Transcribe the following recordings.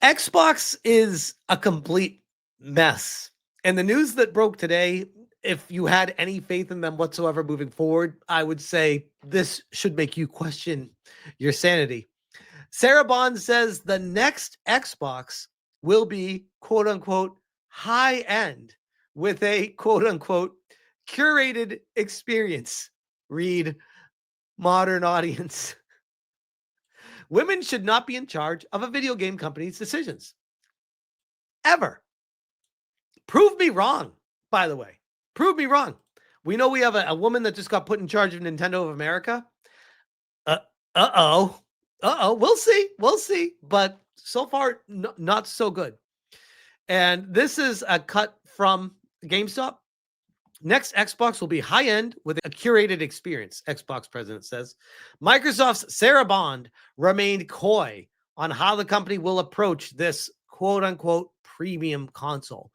Xbox is a complete mess. And the news that broke today, if you had any faith in them whatsoever moving forward, I would say this should make you question your sanity. Sarah Bond says the next Xbox will be quote unquote high end with a quote unquote curated experience. Read modern audience. Women should not be in charge of a video game company's decisions. Ever. Prove me wrong, by the way. Prove me wrong. We know we have a woman that just got put in charge of Nintendo of America. Uh-oh. Uh-oh. We'll see. We'll see. But so far, not so good. And this is a cut from GameStop. Next Xbox will be high-end with a curated experience, Xbox president says. Microsoft's Sarah Bond remained coy on how the company will approach this quote-unquote premium console.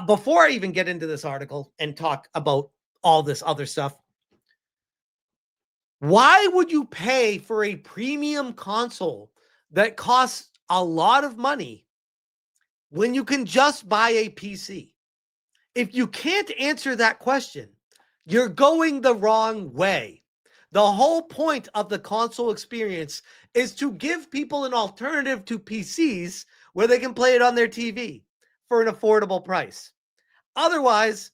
Before I even get into this article and talk about all this other stuff, why would you pay for a premium console that costs a lot of money when you can just buy a PC? If you can't answer that question, you're going the wrong way. The whole point of the console experience is to give people an alternative to PCs where they can play it on their TV for an affordable price. Otherwise,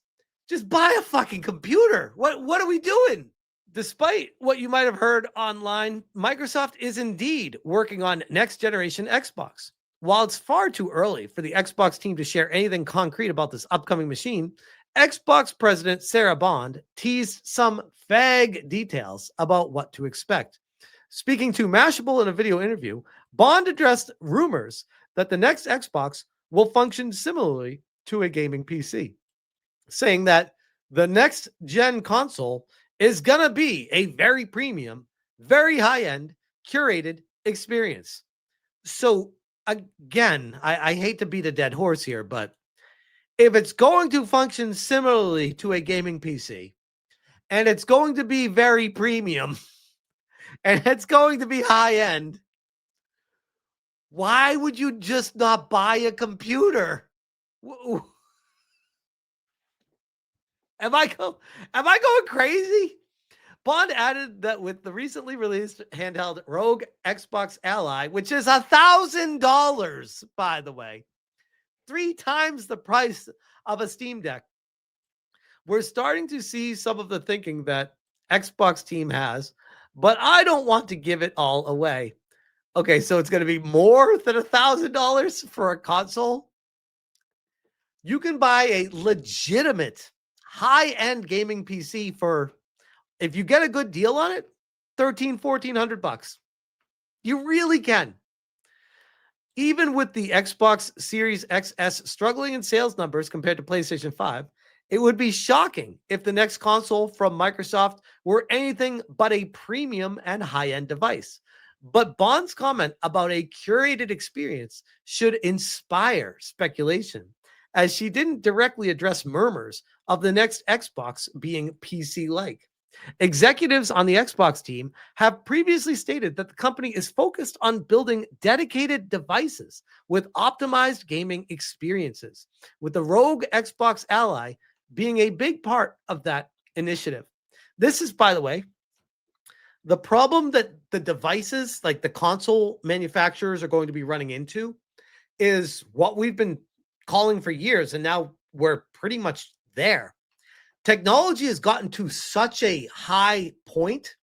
just buy a fucking computer. What are we doing? Despite what you might have heard online, Microsoft is indeed working on next generation Xbox. While it's far too early for the Xbox team to share anything concrete about this upcoming machine, Xbox president Sarah Bond teased some vague details about what to expect. Speaking to Mashable in a video interview, Bond addressed rumors that the next Xbox will function similarly to a gaming PC, saying that the next gen console is going to be a very premium, very high-end, curated experience. So again, I hate to beat a dead horse here, but if it's going to function similarly to a gaming PC, and it's going to be very premium, and it's going to be high-end, why would you just not buy a computer? Am I going crazy? Bond added that with the recently released handheld Rogue Xbox Ally, which is $1,000, by the way, 3 times the price of a Steam Deck, we're starting to see some of the thinking that Xbox team has, but I don't want to give it all away. Okay, so it's going to be more than $1,000 for a console. You can buy a legitimate high-end gaming PC for, if you get a good deal on it, $1,400. You really can. Even with the Xbox Series XS struggling in sales numbers compared to PlayStation 5, it would be shocking if the next console from Microsoft were anything but a premium and high-end device. But Bond's comment about a curated experience should inspire speculation, as she didn't directly address murmurs of the next Xbox being PC-like. Executives on the Xbox team have previously stated that the company is focused on building dedicated devices with optimized gaming experiences, with the Rogue Xbox Ally being a big part of that initiative. This is, by the way, the problem that the devices, like the console manufacturers, are going to be running into is what we've been calling for years, and now we're pretty much there. Technology has gotten to such a high point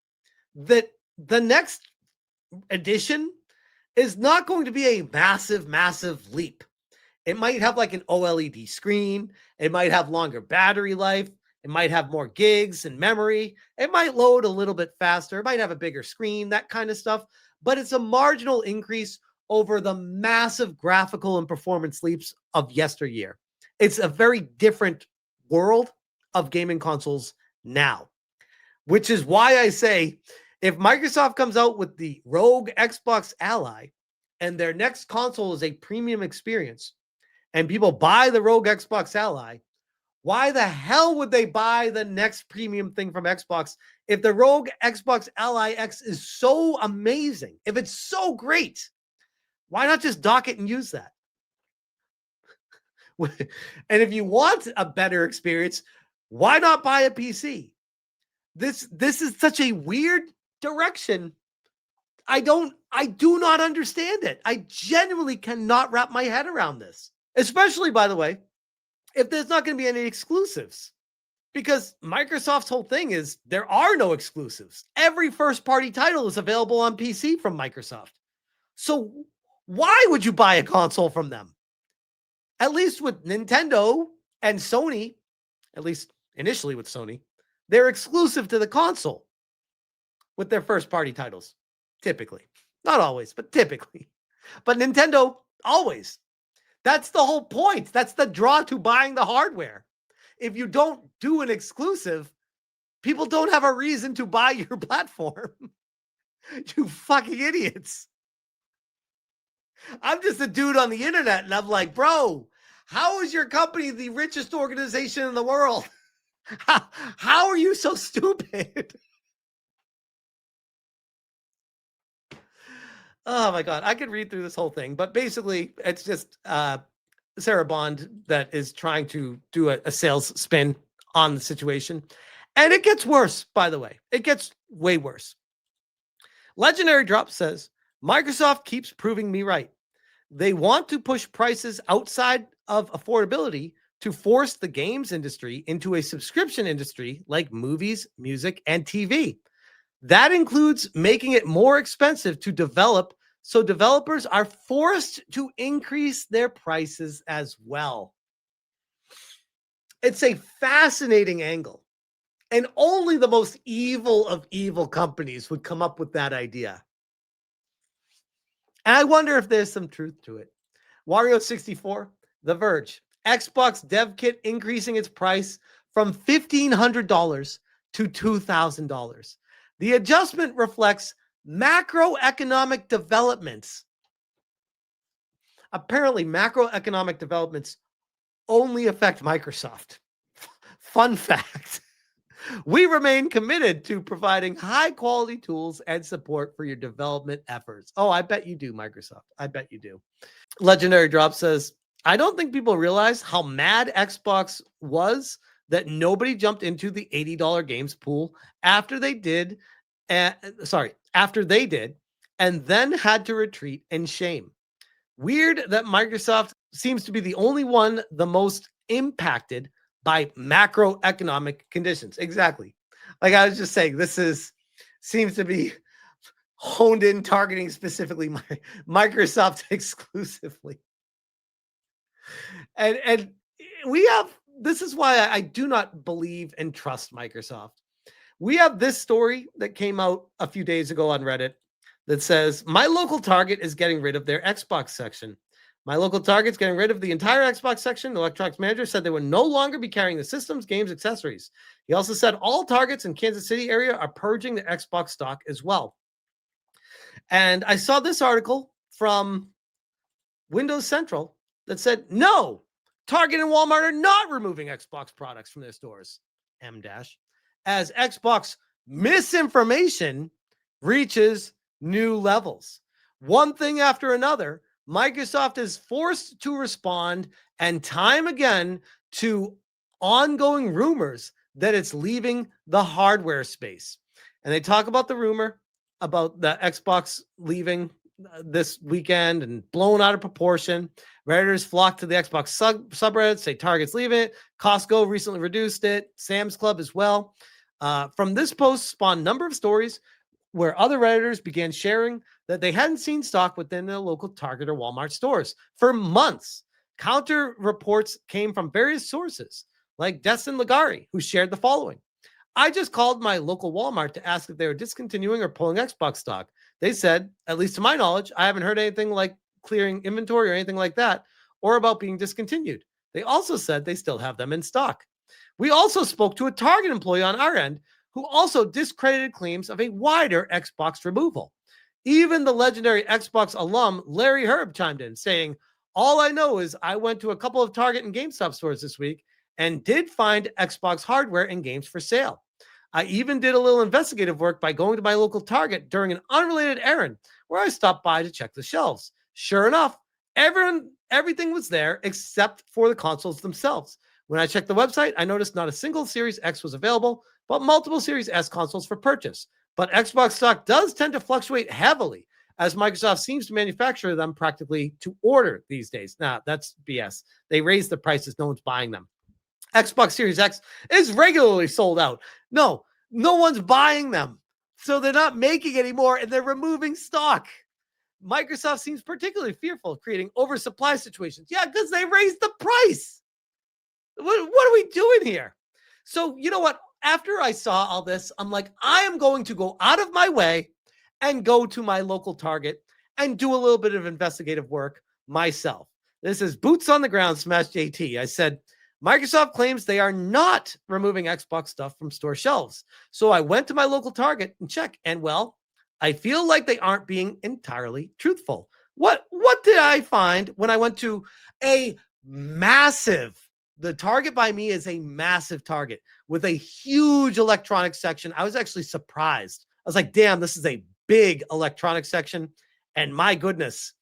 that the next edition is not going to be a massive leap. It might have like an OLED screen. It might have longer battery life. It might have more gigs and memory. It might load a little bit faster. It might have a bigger screen, that kind of stuff. But it's a marginal increase over the massive graphical and performance leaps of yesteryear. It's a very different world of gaming consoles now, which is why I say if Microsoft comes out with the Rogue Xbox Ally and their next console is a premium experience and people buy the Rogue Xbox Ally, why the hell would they buy the next premium thing from Xbox if the Rogue Xbox Ally X is so amazing, if it's so great? Why not just dock it and use that? And if you want a better experience, why not buy a PC? This is such a weird direction. I do not understand it. I genuinely cannot wrap my head around this. Especially, by the way, if there's not going to be any exclusives. Because Microsoft's whole thing is there are no exclusives. Every first party title is available on PC from Microsoft. So why would you buy a console from them? At least with Nintendo and Sony, at least initially with Sony, they're exclusive to the console with their first party titles. Typically. Not always, but typically. But Nintendo, always. That's the whole point. That's the draw to buying the hardware. If you don't do an exclusive, people don't have a reason to buy your platform. You fucking idiots. I'm just a dude on the internet and I'm like, bro, how is your company the richest organization in the world? How are you so stupid? Oh my God. I could read through this whole thing, but basically it's just Sarah Bond that is trying to do a sales spin on the situation. And it gets worse, by the way. It gets way worse. Legendary Drop says, Microsoft keeps proving me right. They want to push prices outside of affordability to force the games industry into a subscription industry like movies, music, and TV. That includes making it more expensive to develop, so developers are forced to increase their prices as well. It's a fascinating angle. And only the most evil of evil companies would come up with that idea. And I wonder if there's some truth to it. Wario64, The Verge, Xbox Dev Kit increasing its price from $1,500 to $2,000. The adjustment reflects macroeconomic developments. Apparently, macroeconomic developments only affect Microsoft. Fun fact. We remain committed to providing high quality tools and support for your development efforts. Oh, I bet you do, Microsoft. I bet you do. Legendary Drop says, I don't think people realize how mad Xbox was that nobody jumped into the $80 games pool after they did, and then had to retreat in shame. Weird that Microsoft seems to be the only one the most impacted by macroeconomic conditions. Exactly. Like I was just saying, seems to be honed in targeting specifically Microsoft exclusively. And this is why I do not believe and trust Microsoft. We have this story that came out a few days ago on Reddit that says, my local Target is getting rid of their Xbox section. My local Target's getting rid of the entire Xbox section. The electronics manager said they would no longer be carrying the systems, games, accessories. He also said all Targets in Kansas City area are purging the Xbox stock as well. And I saw this article from Windows Central that said, no, Target and Walmart are not removing Xbox products from their stores. As Xbox misinformation reaches new levels. One thing after another, Microsoft is forced to respond and time again to ongoing rumors that it's leaving the hardware space. And they talk about the rumor about the Xbox leaving this weekend and blown out of proportion. Redditors flock to the Xbox subreddit, say Target's leaving it. Costco recently reduced it. Sam's Club as well. From this post spawned a number of stories where other Redditors began sharing that they hadn't seen stock within their local Target or Walmart stores for months. Counter reports came from various sources, like Destin Ligari, who shared the following. I just called my local Walmart to ask if they were discontinuing or pulling Xbox stock. They said, at least to my knowledge, I haven't heard anything like clearing inventory or anything like that, or about being discontinued. They also said they still have them in stock. We also spoke to a Target employee on our end who also discredited claims of a wider Xbox removal. Even the legendary Xbox alum Larry Herb chimed in, saying, all I know is I went to a couple of Target and GameStop stores this week and did find Xbox hardware and games for sale. I even did a little investigative work by going to my local Target during an unrelated errand where I stopped by to check the shelves. Sure enough, everything was there except for the consoles themselves. When I checked the website, I noticed not a single Series X was available, but multiple Series S consoles for purchase. But Xbox stock does tend to fluctuate heavily, as Microsoft seems to manufacture them practically to order these days. Nah, that's BS. They raise the prices, no one's buying them. Xbox Series X is regularly sold out. No one's buying them. So they're not making anymore and they're removing stock. Microsoft seems particularly fearful of creating oversupply situations. Yeah, because they raised the price. What are we doing here? So, you know what? After I saw all this, I'm like, I am going to go out of my way and go to my local Target and do a little bit of investigative work myself. This is boots on the ground, Smash JT. I said, Microsoft claims they are not removing Xbox stuff from store shelves. So I went to my local Target and checked, and well, I feel like they aren't being entirely truthful. What did I find when I went to a massive, the Target by me is a massive Target with a huge electronics section. I was actually surprised. I was like, damn, this is a big electronics section. And my goodness,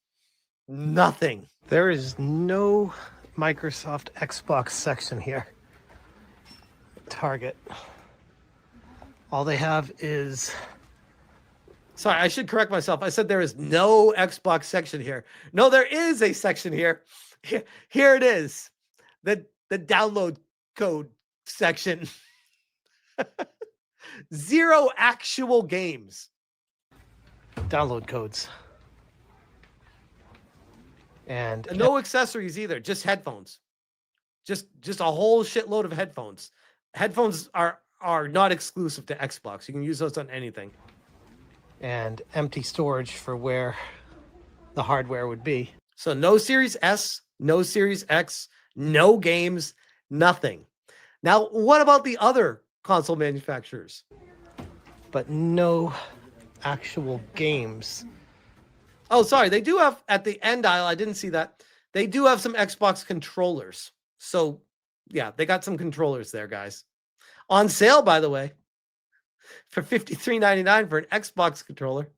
nothing. There is no Microsoft Xbox section here. Target. All they have is... Sorry, I should correct myself. I said there is no Xbox section here. No, there is a section here. Here it is. The download code section. 0 actual games. Download codes. And no accessories either, just headphones. Just a whole shitload of headphones. Headphones are not exclusive to Xbox. You can use those on anything. And empty storage for where the hardware would be. So no Series S, no Series X, no games, nothing. Now, what about the other console manufacturers? But no actual games. Oh, sorry. They do have at the end aisle. I didn't see that. They do have some Xbox controllers. So, yeah, they got some controllers there, guys. On sale, by the way, for $53.99 for an Xbox controller.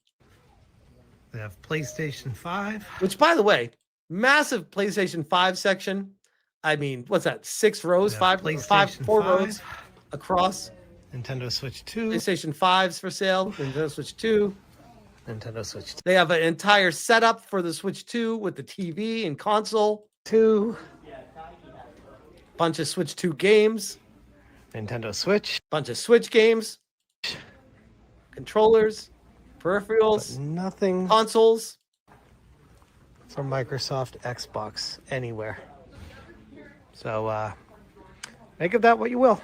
They have PlayStation 5. Which, by the way, massive PlayStation 5 section. I mean, what's that? 6 rows? 4 rows across. Nintendo Switch 2. PlayStation 5's for sale. Nintendo Switch 2. Nintendo Switch 2. They have an entire setup for the Switch 2 with the TV and console. 2. Bunch of Switch 2 games. Nintendo Switch. Bunch of Switch games. Controllers. Peripherals. But nothing. Consoles. From Microsoft Xbox anywhere. So, make of that what you will.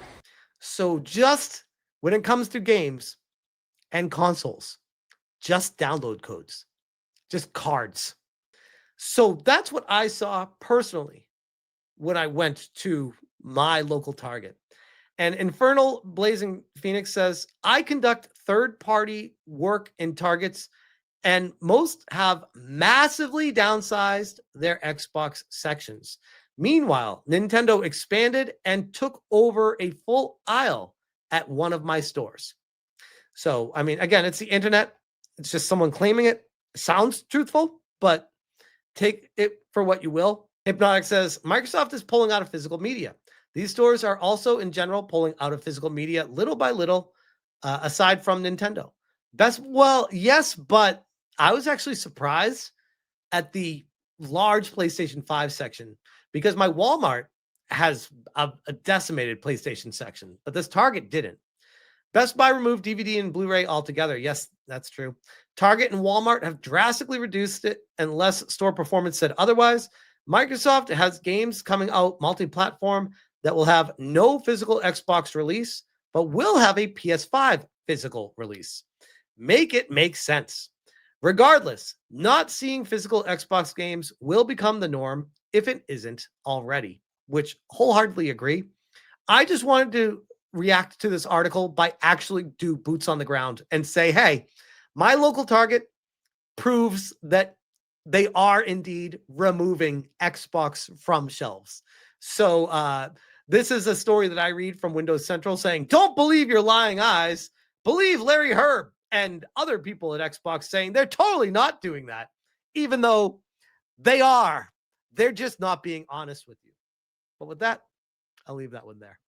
So just when it comes to games and consoles, just download codes, just cards. So that's what I saw personally when I went to my local Target. And Infernal Blazing Phoenix says, I conduct third-party work in Targets, and most have massively downsized their Xbox sections. Meanwhile, Nintendo expanded and took over a full aisle at one of my stores. So, I mean, again, it's the internet. It's just someone claiming it. Sounds truthful, but take it for what you will. Hypnotic says, Microsoft is pulling out of physical media. These stores are also, in general, pulling out of physical media little by little, aside from Nintendo. Well, yes, but I was actually surprised at the large PlayStation 5 section because my Walmart has a decimated PlayStation section, but this Target didn't. Best Buy removed DVD and Blu-ray altogether. Yes, that's true. Target and Walmart have drastically reduced it unless store performance said otherwise. Microsoft has games coming out multi-platform that will have no physical Xbox release, but will have a PS5 physical release. Make it make sense. Regardless, not seeing physical Xbox games will become the norm if it isn't already, which wholeheartedly agree. I just wanted to react to this article by actually do boots on the ground and say, hey, my local Target proves that they are indeed removing Xbox from shelves. So this is a story that I read from Windows Central saying, don't believe your lying eyes. Believe Larry Herb and other people at Xbox saying they're totally not doing that, even though They are. They're just not being honest with you. But with that, I'll leave that one there.